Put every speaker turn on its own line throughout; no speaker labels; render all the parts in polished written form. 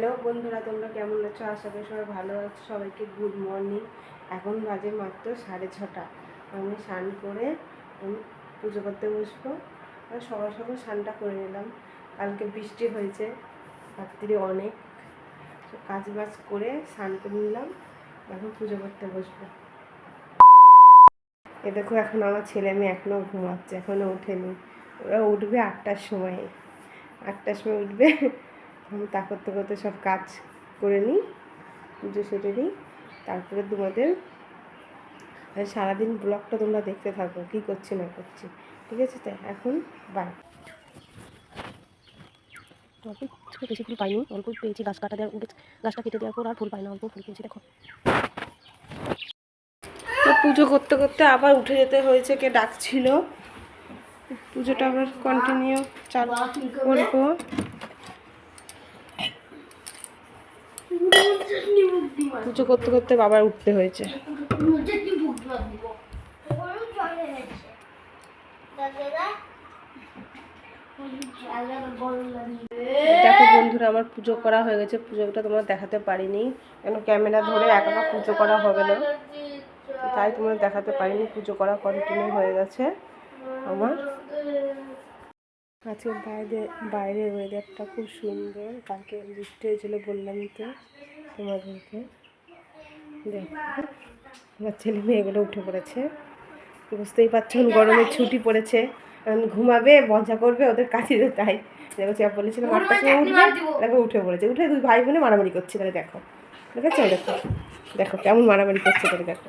Hello বন্ধুরা, তোমরা কেমন আছো? আশা করি সবাই ভালো আছো। সবাইকে গুড মর্নিং। এখন বাজে মাত্র 6:30। আমি স্নান করে আমি পুজো করতে বসবো। আর সকাল সকাল স্নানটা করে নিলাম। কালকে বৃষ্টি হয়েছে রাত্রি অনেক, কাজ বাজ করে স্নান করে নিলাম। এখন পুজো করতে বসবো। এ দেখো, এখন আমার ছেলে মেয়ে এখনও ঘুমাচ্ছে, এখনও ওঠেনি। ওরা উঠবে 8টার সময়। 8টার সময় উঠবে। আমি তা করতে করতে সব কাজ করে নিই, পুজো সেরে নিই। তারপরে তোমাদের সারাদিন ব্লগটা তোমরা দেখতে থাকো, কী করছি না করছি। ঠিক আছে? তো এখন বাই। বেশি ফুল পাইনি, অল্প পেয়েছি। গাছটা কেটে দেওয়ার পর আর ফুল পাইনি, অল্প ফুল পেয়েছি। দেখো, তো পুজো করতে করতে আবার উঠে যেতে হয়েছে, কে ডাকছিল। পুজোটা আবার কন্টিনিউ চালু করবো। পুজো করতে করতে বাবার উঠতে হয়েছে। দেখো বন্ধুরা, আমার পুজো করা হয়ে গেছে। পুজোটা তোমরা দেখাতে পারিনি, কেন ক্যামেরা ধরে একা একা পুজো করা হবে না, তাই তোমরা দেখাতে পারিনি। পুজো করা কন্টিনিউ হয়ে গেছে আমার। আজকে বাইরের ওয়েদারটা খুব সুন্দর। কালকে বৃষ্টি হয়েছিল, বললামই তো তোমাদেরকে। দেখো, আমার ছেলে মেয়েগুলো উঠে পড়েছে। বুঝতেই পারছো, গরমের ছুটি পড়েছে, ঘুমাবে, মজা করবে, ওদের কাছে তাই। দেখো, চাপ বলেছিলাম 8টার সময় উঠবে, দেখো উঠে পড়েছে। উঠে দুই ভাই বোনে মারামারি করছে। তাহলে দেখো, দেখেছো? দেখো দেখো কেমন মারামারি করছে। তাহলে দেখো,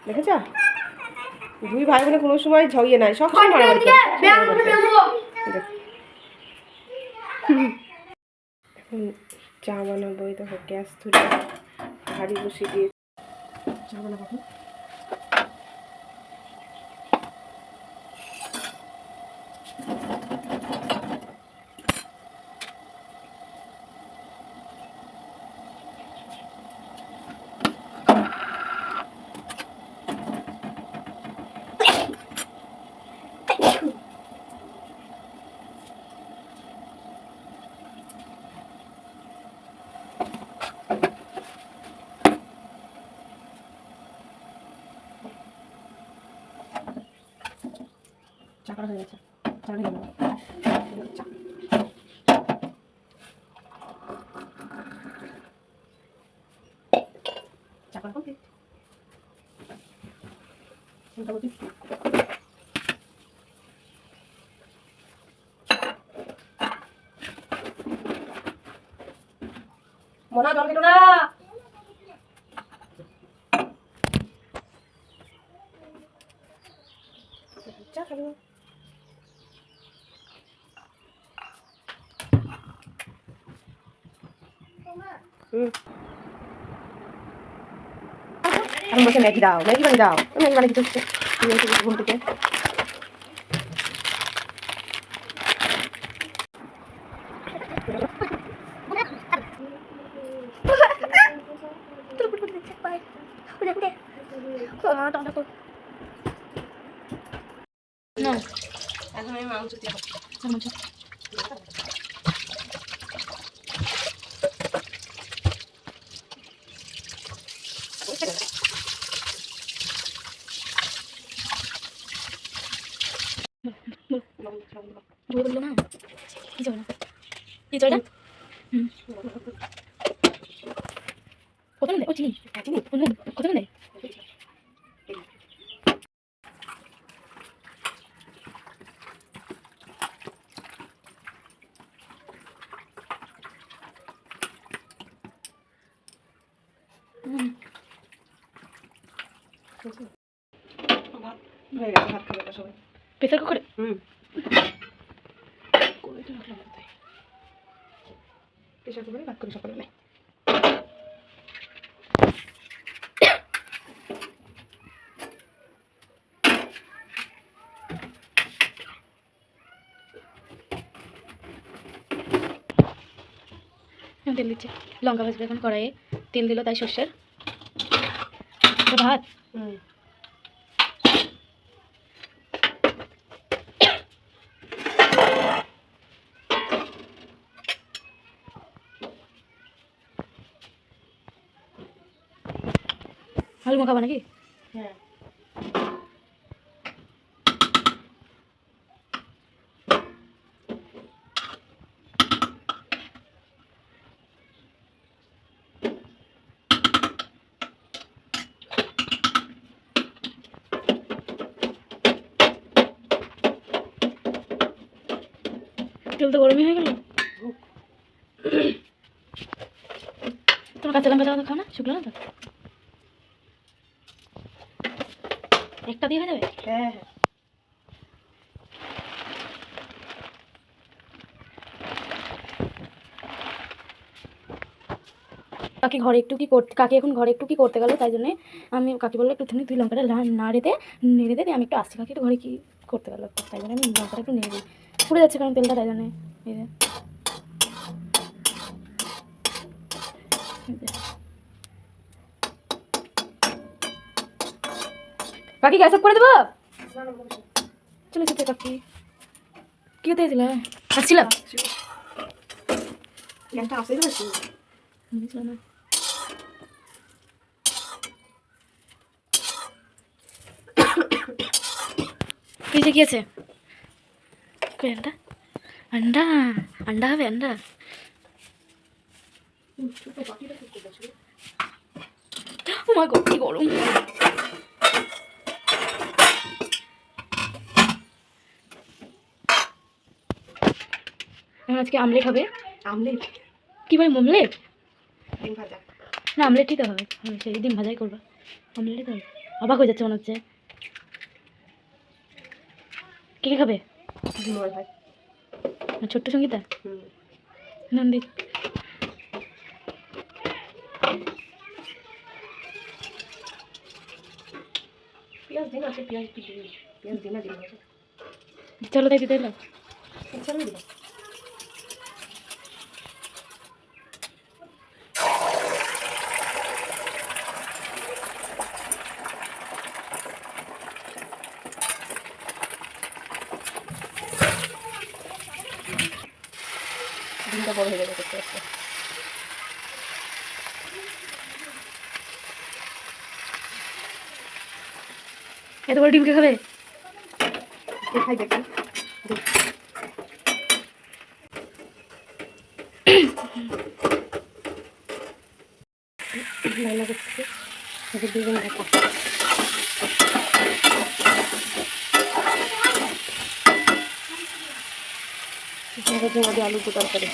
দেখেছ? দুই ভাই বোনে কোনো সময় ঝগিয়ে নাই, সবসময় মারামারি করছে। এখন চা বানাবো। দেখো, গ্যাস ধরে হাঁড়ি বসিয়ে দিয়ে চা বানাবো। চা করা হয়ে গেছে, চা ঢেলে নেবো। চা করা কমপ্লিট। মোটামুটি মনা জল কেটো না। চা খাবো। এখন বলছে ম্যাগি দাও, ম্যাগি বানিয়ে দাও। ম্যাগি বানিয়ে দিতে হচ্ছে ঘুম থেকে। এখন আমি মাংস দিয়ে বললো না কি চলে কি চলে কত নেই? ও চিনি চিনি কত নেই? হয়ে গেছে, ভাত খাবে তো সবাই। প্রেসার কুকারে প্রেসার কুকারে ভাত করে সকালে নেই। তেল দিচ্ছে, লঙ্কা ভাজবে এখন কড়াইয়ে। তেল দিল, তাই সর্ষের ভাত।
আলু মাখাবা নাকি?
হ্যাঁ
তেল তো গরমই হয়ে গেল। তোমার কাঁচা লঙ্কা যাওয়া খাও না, শুকনো লঙ্কা একটা দিয়ে হয়ে যাবে।
হ্যাঁ হ্যাঁ
কাকি ঘরে একটু কি করতে, কাকি এখন ঘরে একটু কি করতে গেল, তাই জন্য আমি কাকি বললো একটু তুই লঙ্কাটা নাড়ে দে, নেড়ে দে, আমি একটু আসছি। কাকি একটু ঘরে কি করতে গেলো, তাই জন্য আমি লঙ্কাটা একটু নেড়ে দিই। পুড়ে যাচ্ছে কারণ তেলটা, তাই জন্য এই যে কাকি গ্যাস অফ করে দেবো। চলে যেতে কাকি, কি হতে গেছিল? আসছিলাম
গ্যাসটা আসে যাচ্ছে
না। ফ্রিজে কি আছে? কই আন্ডা? আন্ডা, আন্ডা হবে আন্ডা। ও মাই গড, কি গরম। এখন আজকে আমলেট হবে।
আমলেট
কি বলে, মমলেট?
ডিম ভাজা।
না, আমলেটই তো হবে, সেই ডিম ভাজাই করবো। আমলেটই তো হবে। অবাক হয়ে যাচ্ছে মনে হচ্ছে। কে কে খাবে?
বিমল ভাই।
ছোট্ট সঙ্গীতা, নন্দিত।
পেঁয়াজ দিন আছে, পেঁয়াজ একটু দিন, পেঁয়াজ দিন না দিন ভাজা।
চলো তাই দিতে এলো।
চলো দিলাম। ডিমটা বড় হয়ে যাবে করতে করতে।
এত বড় ডিম কে খাবে?
দেখাই দেখি রান্না করতেছি, দুজন ঢাকা। আলু তরকারি।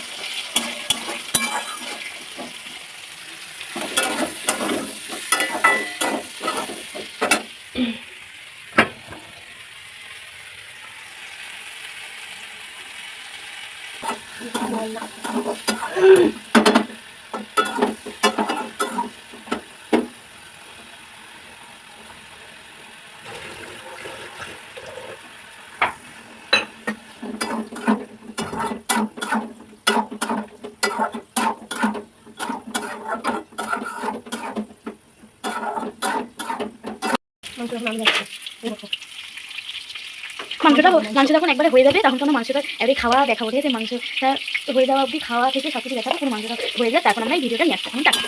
মাংস যখন একবারে হয়ে যাবে তখন কোনো মাংসটা একবারে খাওয়া দেখাবো, ঠিক আছে? মাংসটা হয়ে যাওয়া অবধি খাওয়া থেকে সব কিছু দেখাবো, কোনো মাংসটা হয়ে যায়, তারপর আমরা এই ভিডিওটা নিয়ে আসবো। এখন টাকা।